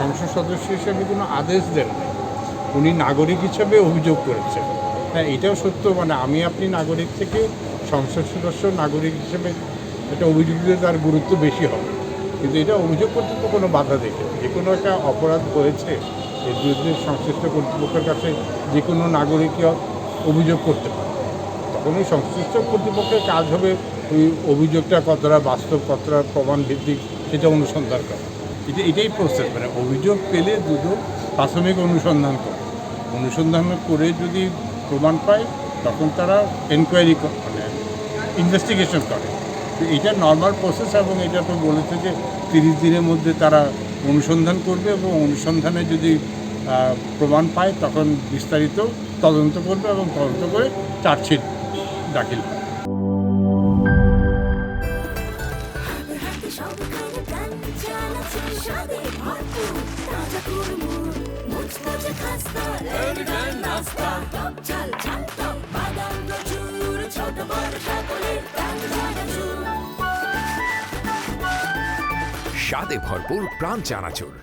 সংসদ সদস্য হিসেবে কোনো আদেশ দেন নাই, উনি নাগরিক হিসেবে অভিযোগ করেছেন। হ্যাঁ, এটাও সত্য, মানে আমি আপনি নাগরিক থেকে সংসদ সদস্য নাগরিক হিসেবে একটা অভিযোগ দিলে তার গুরুত্ব বেশি হবে, কিন্তু এটা অভিযোগ করতে তো কোনো বাধা দেখে, যে কোনো একটা অপরাধ হয়েছে এর বিরুদ্ধে সংশ্লিষ্ট কর্তৃপক্ষের কাছে যে কোনো নাগরিকই অভিযোগ করতে পারে। তখন ওই সংশ্লিষ্ট কর্তৃপক্ষের কাজ হবে ওই অভিযোগটা কতটা বাস্তব, কতটা প্রমাণ ভিত্তিক সেটা অনুসন্ধান করা। এটাই প্রসেস, মানে অভিযোগ পেলে দুটো প্রাথমিক অনুসন্ধান করে যদি প্রমাণ পায় তখন তারা এনকোয়ারি মানে ইনভেস্টিগেশন করে। তো এটা নর্মাল প্রসেস, এবং এটা তো বলেছে যে 30 দিনের মধ্যে তারা অনুসন্ধান করবে, এবং অনুসন্ধানে যদি প্রমাণ পায় তখন বিস্তারিত তদন্ত করবে, এবং তদন্ত করে চার্জশিট দাখিল হবে। স্বাদে ভরপুর প্রাণ চানাচুর।